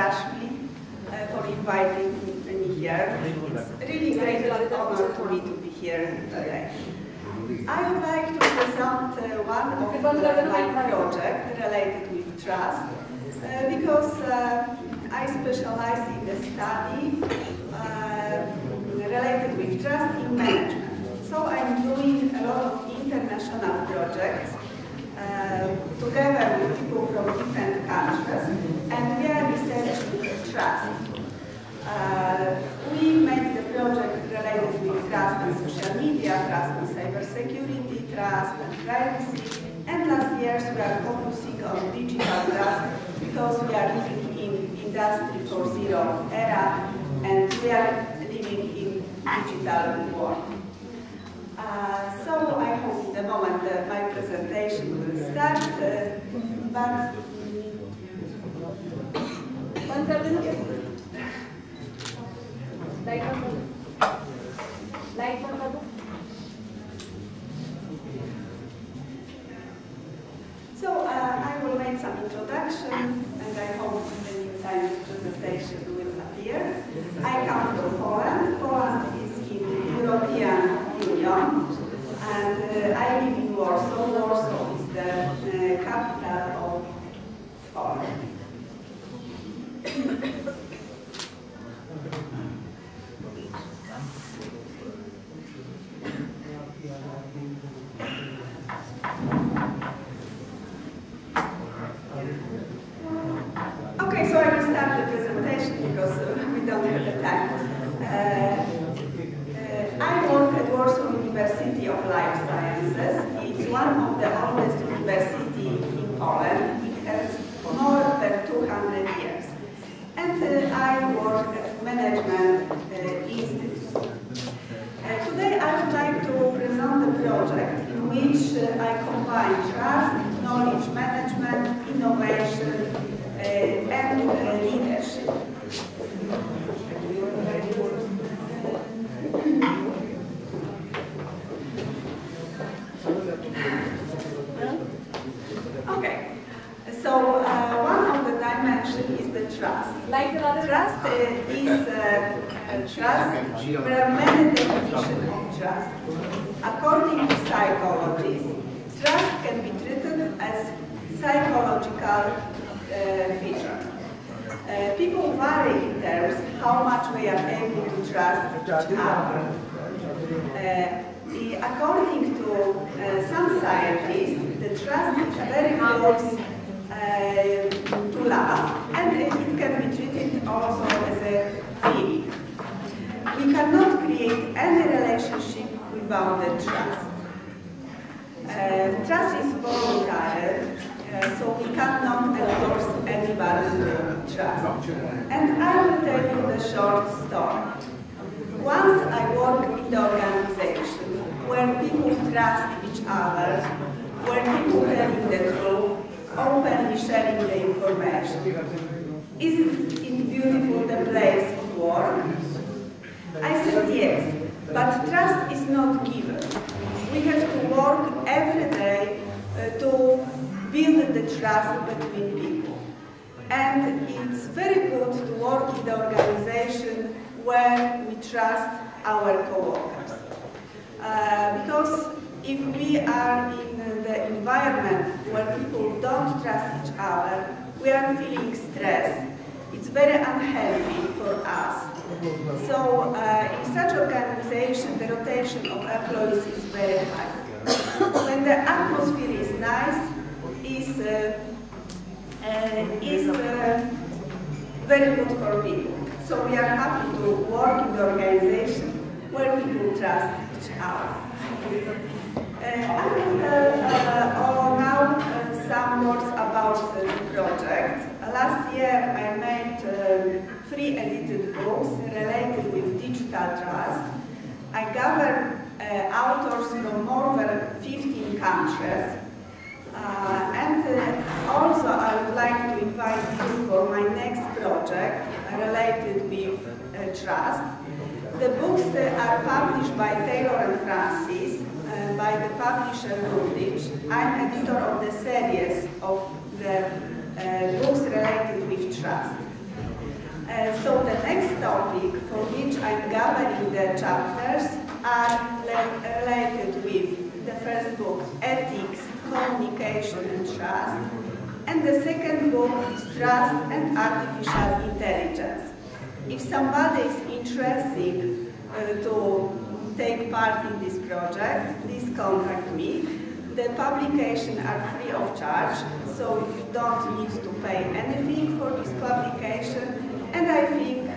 Rashmi for inviting me here. It's really great honor for me to be here today. I would like to present one of my projects related with trust because I specialize in the study related with trust in management. So I'm doing a lot of international projects together with people from different countries, and we are researching trust. We made the project related with trust in social media, trust in cybersecurity, trust and privacy, and last year we are focusing on digital trust because we are living in Industry 4.0 era and we are living in digital world. So I hope in the moment my presentation will start, but so I will make some introduction and I hope in the meantime the presentation will appear. I come from Poland. Poland is in European Union and I live in Warsaw. Warsaw is the capital of Poland. Okay, so I will start the presentation because we don't have the time. I work at Warsaw University of Life Sciences. It's one of the oldest universities in Poland. It has more than 200 years. And I work at Management Institute. Today I would like to present a project in which I combine trust, knowledge management, innovation, and leadership. Okay, so one of the dimensions is the trust. Trust is trust. There are many definitions of trust. According to psychologists, trust can be treated as psychological feature. People vary in terms how much they are able to trust each other. According to some scientists, the trust is very close to love, and it can be treated also as a feeling. We cannot create any relationship without the trust. Trust is voluntary, so we cannot endorse anybody to trust. And I will tell you the short story. Once I worked in the organization where people trust each other, where people telling the truth, openly sharing the information. Isn't it beautiful, the place of work? I said yes, but trust is not given. We have to work every day to build the trust between people. And it's very good to work in the organization where we trust our co-workers. Because if we are in the environment where people don't trust each other, we are feeling stress. It's very unhealthy for us. So in such organization, the rotation of employees is very high. When the atmosphere is nice, is very good for people. So we are happy to work in the organization where people trust each other. I will tell now some words about the project. Last year I made 3 edited books related with digital trust. I gathered authors from more than 15 countries. And also I would like to invite you for my next project related with trust. The books are published by Taylor and Francis, by the publisher Routledge. I'm editor of the series of the books related with trust. So the next topic for which I'm gathering the chapters are related with the first book, Ethics, Communication and Trust, and the second book is Trust and Artificial Intelligence. If somebody is interested to take part in this project, please contact me. The publications are free of charge, so you don't need to pay anything for this publication. And I think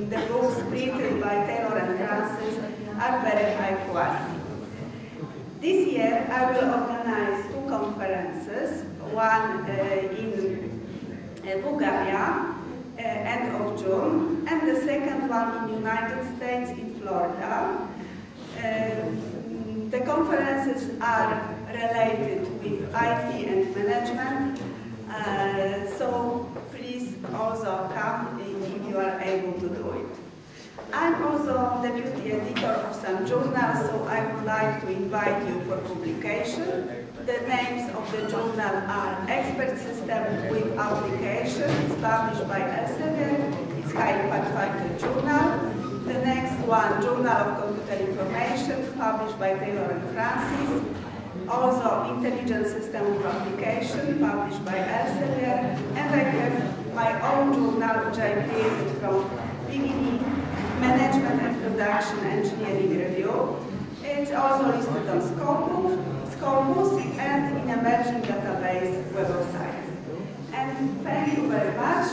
the books printed by Taylor and Francis are very high quality. This year I will organize two conferences, one in Bulgaria, end of June, and the second one in United States in Florida. The conferences are related with IT and management, so please also come if you are able to do it. I'm also deputy editor of some journals, so I would like to invite you for publication. The names of the journal are Expert System with Applications, published by Elsevier. It's High Impact Factor Journal. The next one, Journal of Computer Information, published by Taylor and Francis. Also, Intelligent System with Application, published by Elsevier. And I have my own journal, which I created from beginning, Management and Production Engineering Review. It's also listed on Scopus and in emerging database Web of Science. And thank you very much.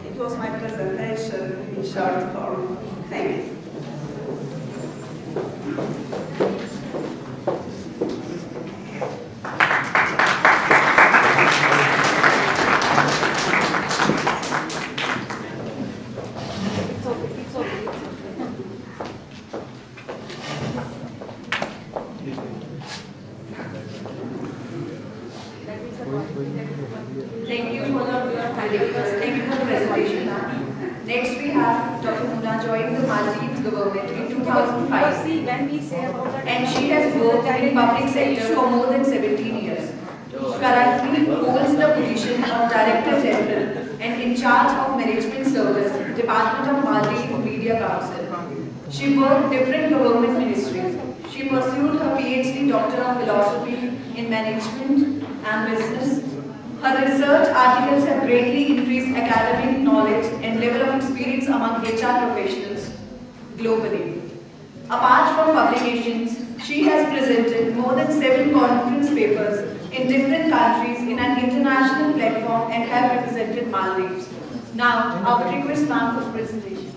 It was my presentation in short form. Thank you. Thank you for the presentation. Next we have Dr. Muna joined the Maldives government in 2005. And she has worked in public sector for more than 17 years. Currently holds the position of Director General and in charge of Management Service, Department of Maldives Media Council. She worked different government ministries. She pursued her PhD Doctor of Philosophy in Management and Business. Her research articles have greatly increased academic knowledge and level of experience among HR professionals globally. Apart from publications, she has presented more than 7 conference papers in different countries in an international platform and have represented Maldives. Now, I would request ma'am for presentation.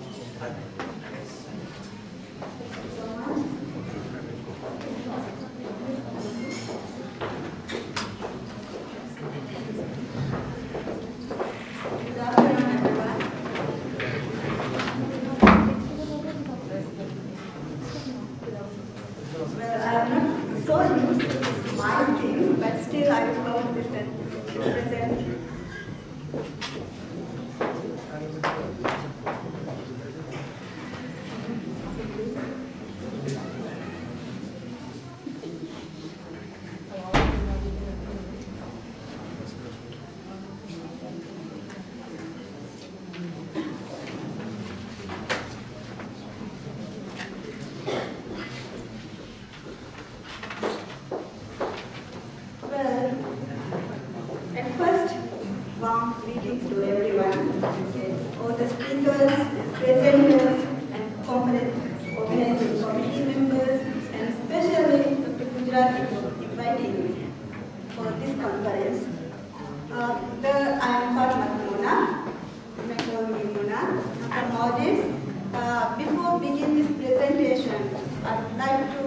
Before beginning this presentation, I'd like to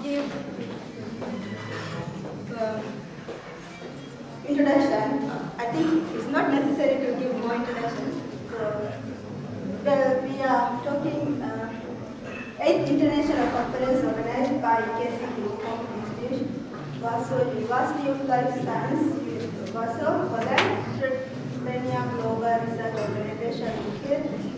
give introduction. I think it's not necessary to give more introductions. So, well, we are talking 8th International Conference organized by KC Group Institute, Warsaw University of Life Science, Warsaw, Poland, Global Research Organization.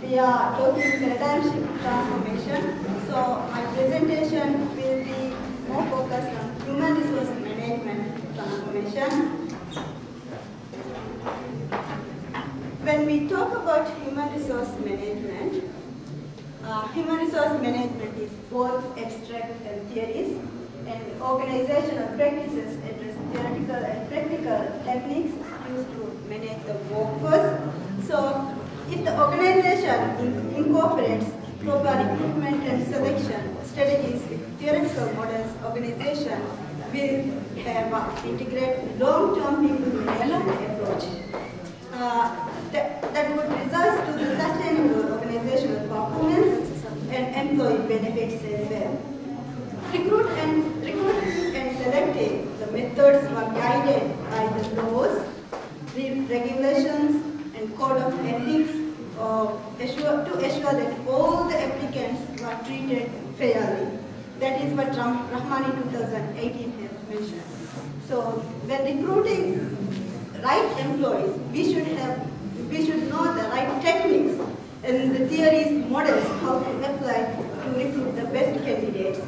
We are talking paradigm shift transformation. So my presentation will be more focused on human resource management transformation. when we talk about human resource management is both abstract and theories, and organizational practices address theoretical and practical techniques used to manage the workforce. So, if the organization incorporates proper recruitment and selection strategies with theoretical models, organization will have integrate long-term people management approach. That would result to the sustainable organizational performance and employee benefits as well. Recruiting and selecting the methods were guided by the laws, the regulations, and code of ethics to assure that all the applicants were treated fairly. That is what Rahmani 2018 has mentioned. So when recruiting right employees, we should know the right techniques and the theories, models, how to apply to recruit the best candidates.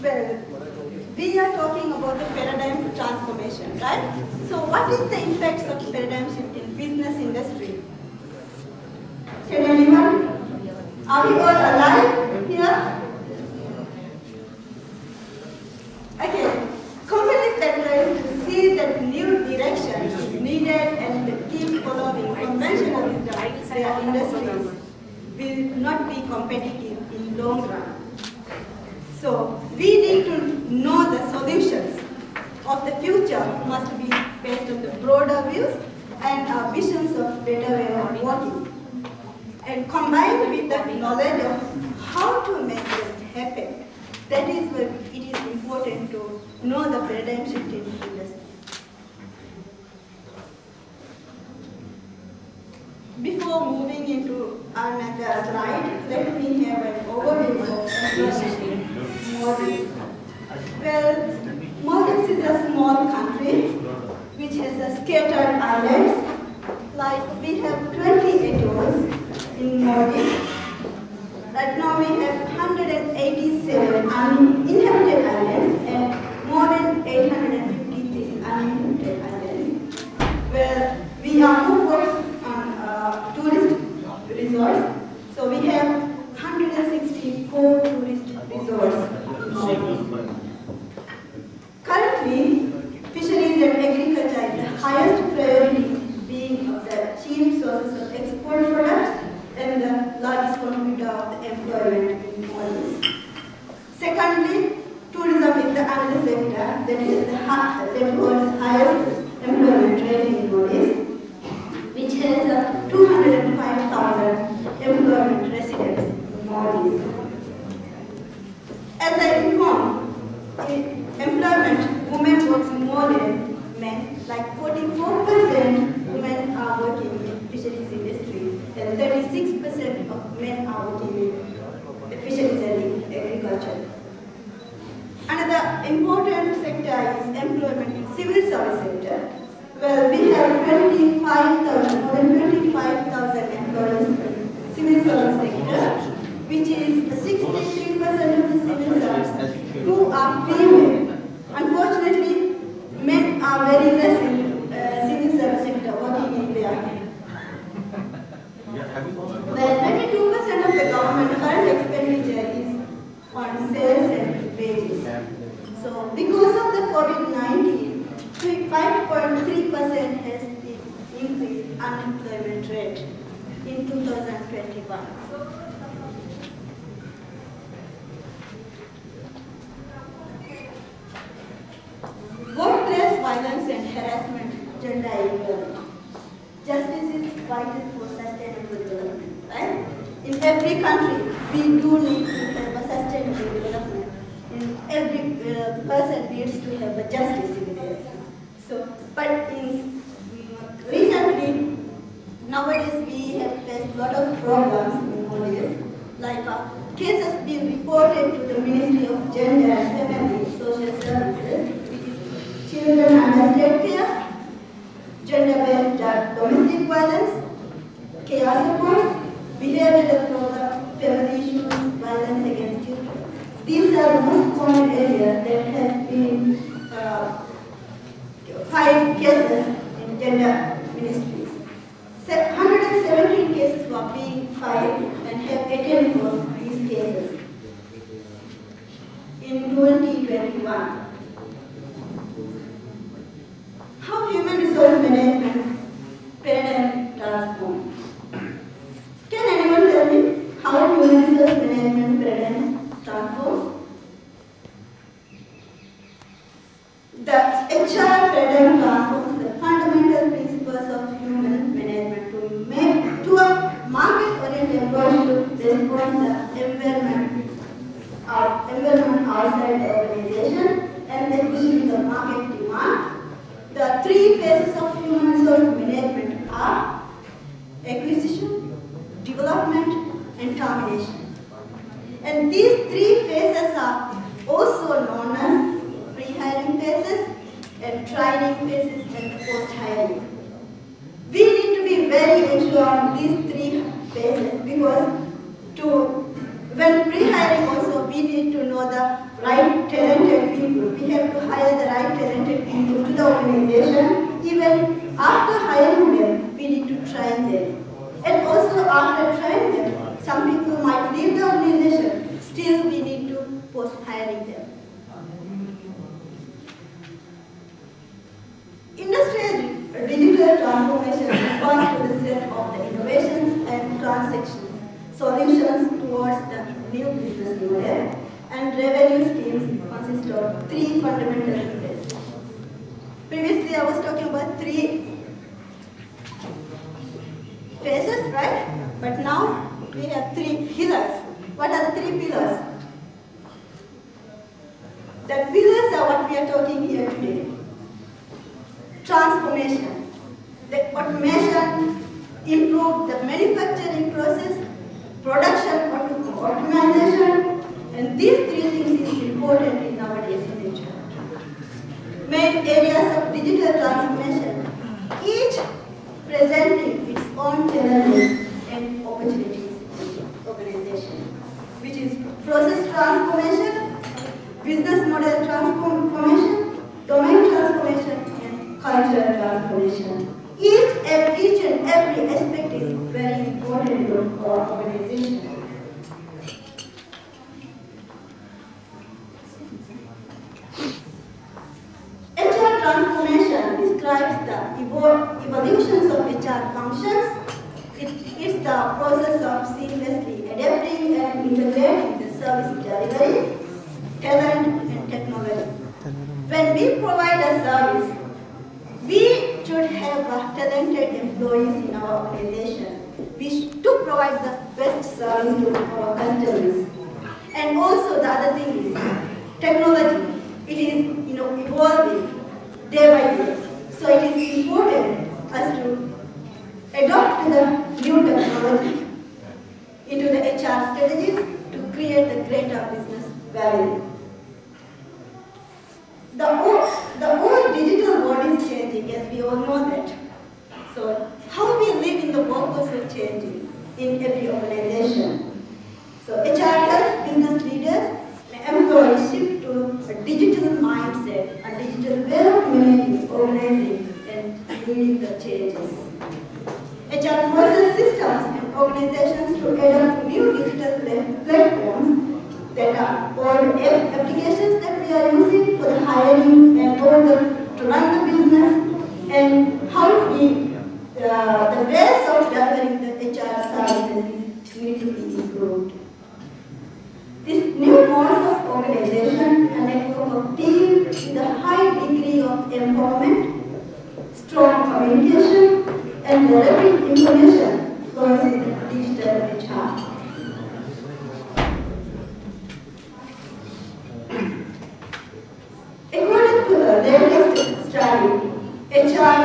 Well, we are talking about the paradigm transformation, right? So what is the impacts of paradigm shift in business industry? Can anyone? Are we all alive here? Okay. Companies that try to see that new direction is needed and keep following conventional wisdom in their industries will not be competitive in long run. So we need to know the solutions of the future must be based on the broader views and our visions of better way of working, and combined with the knowledge of how to make them happen. That is where it is important to know the paradigm shift in the industry. Before moving into another slide, let me have an overview of Maldives. Well, Maldives is a small country which has a scattered islands. Like we have 20 atolls in Maldives. Right now we have 187 uninhabited islands and more than 853 uninhabited islands. Well, we are more focused on tourist resorts. So we have 164 tourist resorts in Maldives. Currently, fisheries and agriculture is the highest priority, being the chief sources of export products and the largest contributor of the employment in Maldives. Secondly, tourism is the another sector that holds highest employment rate in Maldives, which has 205,000 employment residents in Maldives. As I informed, in employment, women work more than men, like 44% women are working in fisheries industry and 36% of men are working in fisheries and agriculture. Another important sector is employment in civil service sector. Well, we have more than 25,000 employees in civil service sector, which is 63% of the civil service who are female. Unfortunately, men are very less in civil service sector working in there. Well, 22% of the government current expenditure is on sales and wages. So, because of the COVID-19, 5.3% has increased unemployment rate in 2021. Workplace violence and harassment, gender equality. Justice is vital for sustainable development, right? In every country, we do need to have a sustainable development. And every person needs to have a justice in there. So, but recently, nowadays we have faced a lot of problems in Maldives, like cases being reported to the Ministry of Gender and Family Social Services, which is children under state care, gender-based domestic violence, care support, behavioral problems, family issues, violence against children. These are the most common areas that have been 5 cases in gender ministries. 117 cases were being filed and have attended for these cases in 2021. How human resource management paradigm transformed? Can anyone tell me how human resource management paradigm transforms? The HR paradigm transforms the fundamental principles of human management to a market-oriented approach to respond the environment outside the organization and especially the market demand. The 3 phases of human resource management are acquisition, development, and termination. And these 3 phases are also known as pre-hiring phases and training phases and post-hiring. We need to be very sure on these 3 phases because when pre-hiring also we need to know the right talented people. We have to hire the right talented people to the organization. Even after hiring them, we need to train them. And also after training them, some people might leave the organization. Still, we need to post-hiring them. Industrial digital transformation responds to the set of the innovations and transactions, solutions towards the new business model, and revenue schemes consist of 3 fundamental pillars. Previously, I was talking about 3 phases, right? But now we have 3 pillars. What are the 3 pillars? The pillars are what we are talking here today. Transformation. The automation improve the manufacturing process, production optimization, and these 3 things is important in nowadays in HR. Main areas of digital transformation, each presenting its own challenges and opportunities in the organization, which is process transformation, business model transformation, domain transformation, and cultural transformation. Each and every aspect is very important for our organization. HR transformation describes the evolutions of HR functions. It's the process of seamlessly adapting and integrating the service delivery, talent, and technology. When we provide a service, we should have talented employees in our organization. We should provide the best service to our customers. And also the other thing is technology. It is evolving day by day. So it is important us to adopt the new technology into the HR strategies to create a greater business value. The whole digital world is changing, as we all know that. So how we live in the world also changing in every organization. So HR helps business leaders and employees shift to a digital mindset, a digital way of managing, organizing, and leading the changes. HR process systems and organizations to adopt new digital platforms that are all the applications that we are using for the hiring and all to run the business, and how the ways of delivering the HR services need to be improved. This new modes of organization and network of teams with a high degree of empowerment, strong communication, and the rapid information flows in the digital HR. According to the latest study, HR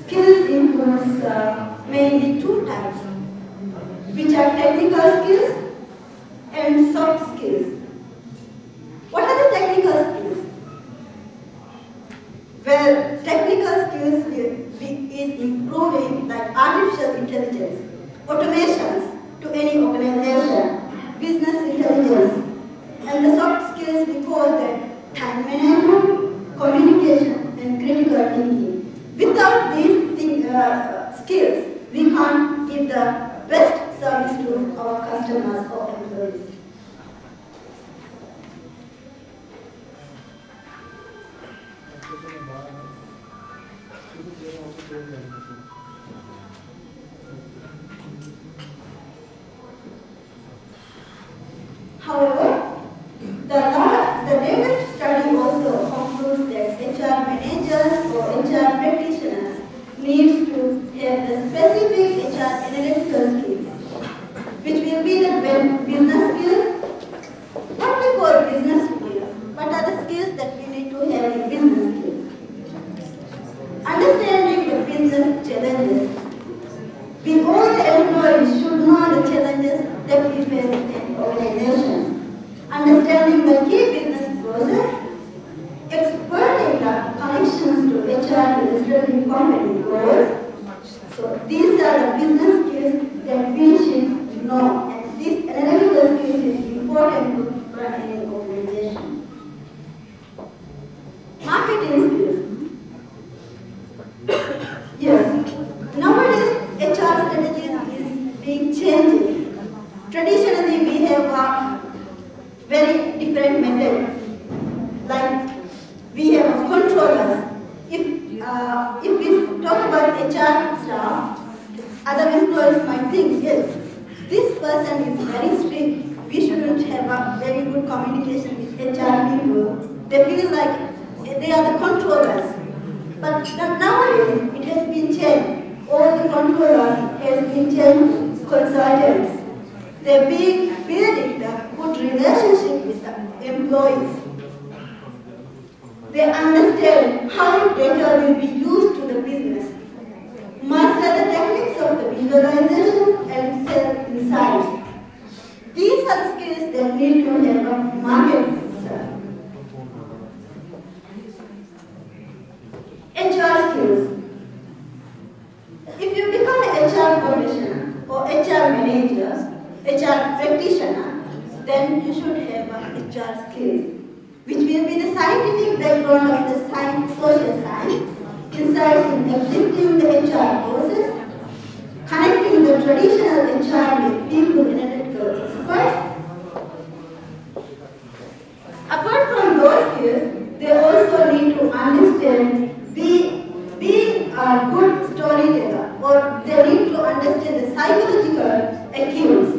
skills includes mainly 2 types, which are technical skills and soft skills. What are the technical skills? Well, technical skills is improving like artificial intelligence, automations to any organization, business intelligence, and the soft skills we call that time management, communication, and critical thinking. skills, we can't give the best service to our customers or employees. However, the latest study also concludes that HR managers or HR practitioners need to have the specific HR analytical skills, which will be the business skills. What we call business skills? What are the skills that we need to have in business skills? Understanding the business challenges. We all the employees should know the challenges that we face in an organization. Understanding the key business process, exploiting the connections to HR to the strategic company goals. So these are the business skills that we should know, and this analytical skills is important to run any organization. Marketing skills. Yes, nowadays HR strategy is being changed. Traditionally, we have a very different methods. Like we have controllers. If we talk about HR staff, other employees might think, yes, this person is very strict. We shouldn't have a very good communication with HR people. They feel like they are the controllers. But nowadays, it has been changed. All the controllers has been changed to consultants. They're building a good relationship with the employees. They understand how data will be used to the business, master the techniques of the visualization and sell insights. These are the skills that need to have a market. HR skills. If you become an HR professional or HR manager, HR practitioner, then you should have a HR skills, which will be the scientific background of the social science, insights in existing the HR process, connecting the traditional HR with people analytical experts. Apart from those skills, they also need to understand being a good storyteller, or they need to understand the psychological cues.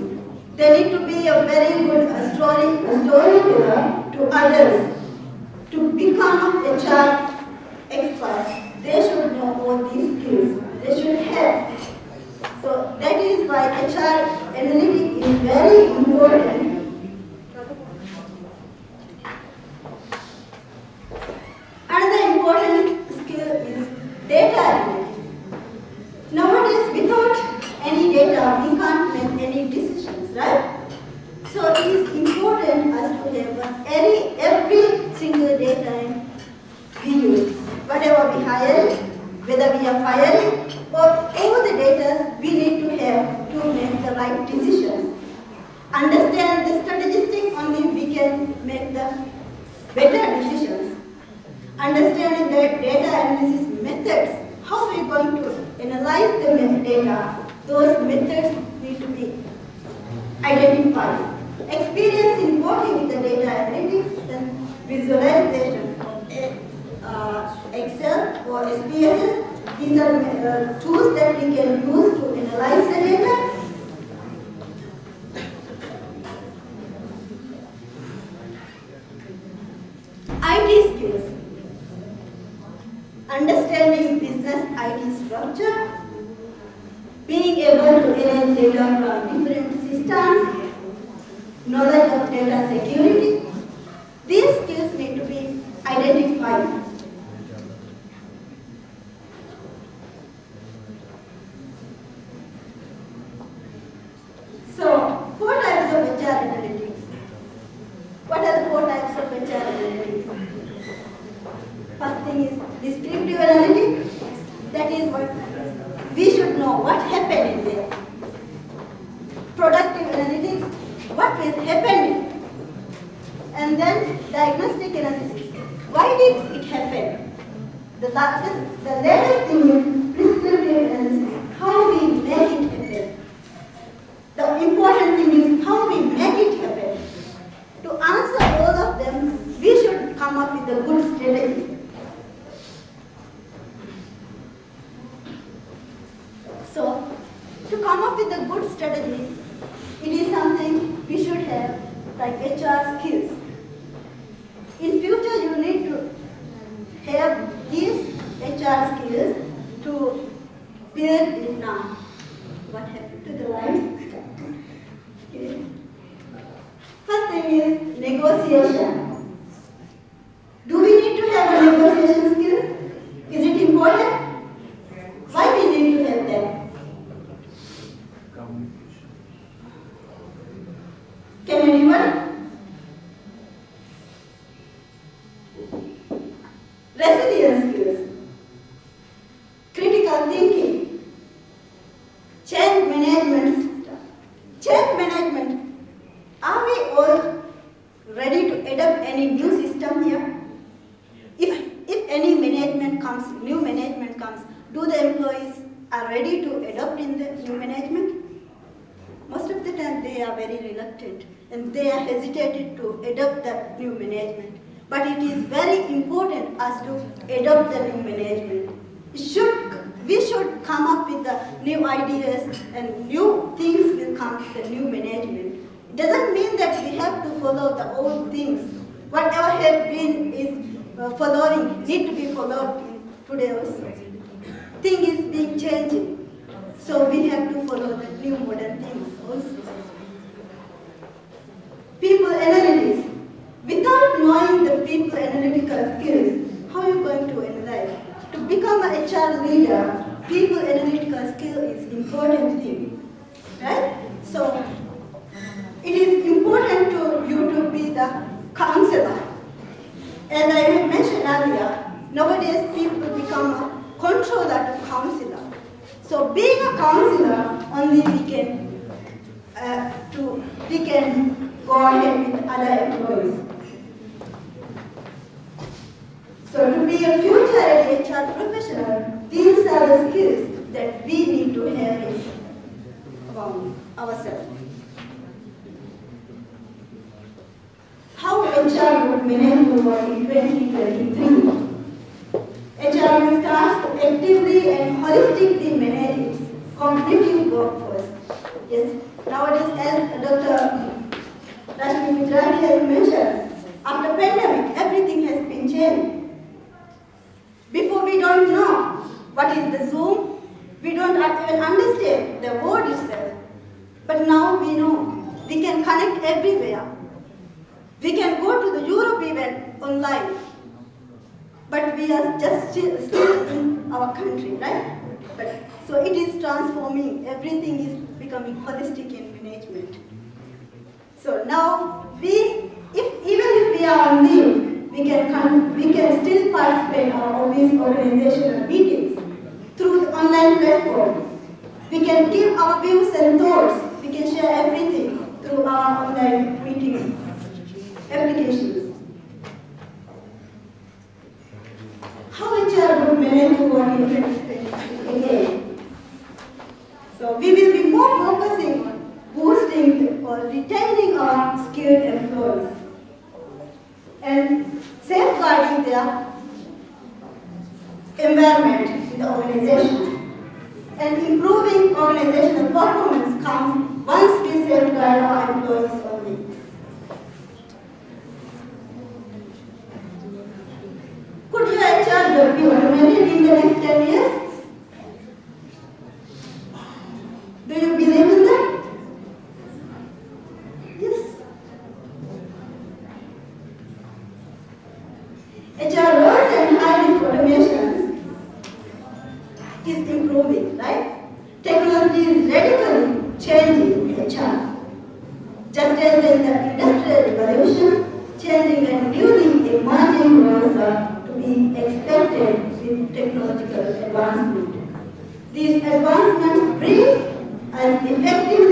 They need to be a very good storyteller to others. To become HR experts, they should know all these skills. They should have. So that is why HR analytics is very important. Another important skill is data analytics. Nowadays, without any data, we can't make any decisions, right? So it is important us to have every single data we use. Whatever we hire, whether we are firing, or all the data we need to have to make the right decisions. Understand the statistics, only we can make the better decisions. Understanding the data analysis methods, how we are going to analyze the data, those methods need to be identified. Experience in working with the data analytics and visualization of Excel or SPSS, these are tools that we can use to analyze the data. IT skills. Understanding business IT structure, being able to arrange data from different systems, knowledge of data security. These skills need to be identified. So, 4 types of HR analytics. What are the 4 types of HR analytics? First thing is descriptive analytics. That is what we should know what happened in there. Productive analytics, what will happen. And then diagnostic analysis. Why did it happen? The latest thing is prescriptive analysis. How come up with a good strategy. So, to come up with a good strategy, it is something we should have, like HR skills. In future, you need to have these HR skills to build it now. What happened to the lights? Okay. First thing is negotiation. Do we need to have a negotiation skill? Is it important? Why we need to have that? Can anyone? Resilience skills, critical thinking, change management system. Change management. Are we all ready to adopt any new system here? If any management comes, new management comes, do the employees are ready to adopt in the new management? Most of the time they are very reluctant and they are hesitated to adopt the new management. But it is very important us to adopt the new management. We should come up with the new ideas and new things will come with the new management. It doesn't mean that we have to follow the old things. Whatever has been is following, need to be followed in today also. Thing is being changing. So we have to follow the new modern things also. People analytics. Without knowing the people analytical skills, how are you going to analyze? To become an HR leader, people analytical skill is important thing, right? So it is important to you to be the counselor. As I had mentioned earlier, nowadays people become a controller to counselor. So being a counselor, only we can go ahead with other employees. So to be a future HR professional, these are the skills that we need to have about ourselves. How HR would manage the work in 2023? HR will start to actively and holistically manage its competitive workforce. Yes, nowadays, as Dr. Paliszkiewicz has mentioned, after pandemic, everything has been changed. Before we don't know what is the Zoom, we don't even understand the word itself. But now we know, we can connect everywhere. We can go to the Europe even online. But we are just still in our country, right? So it is transforming, everything is becoming holistic in management. So now, even if we are on leave, we can still participate in our office organizational meetings through the online platform. We can give our views and thoughts. We can share everything through our online meeting applications. How HR would manage to work in 2023 again? So we will be more focusing on boosting or retaining our skilled employees and safeguarding their environment in the organization. And improving organizational performance comes once we safeguard our employees only. Could your HR job be automated in the next 10 years? Do you believe in that? Yes. HR roles and high-risk automations is improving, right? Technology is radically changing HR. Just as in the Industrial Revolution, changing and building emerging roles are to be expected with technological advancement. These advancements bring us effective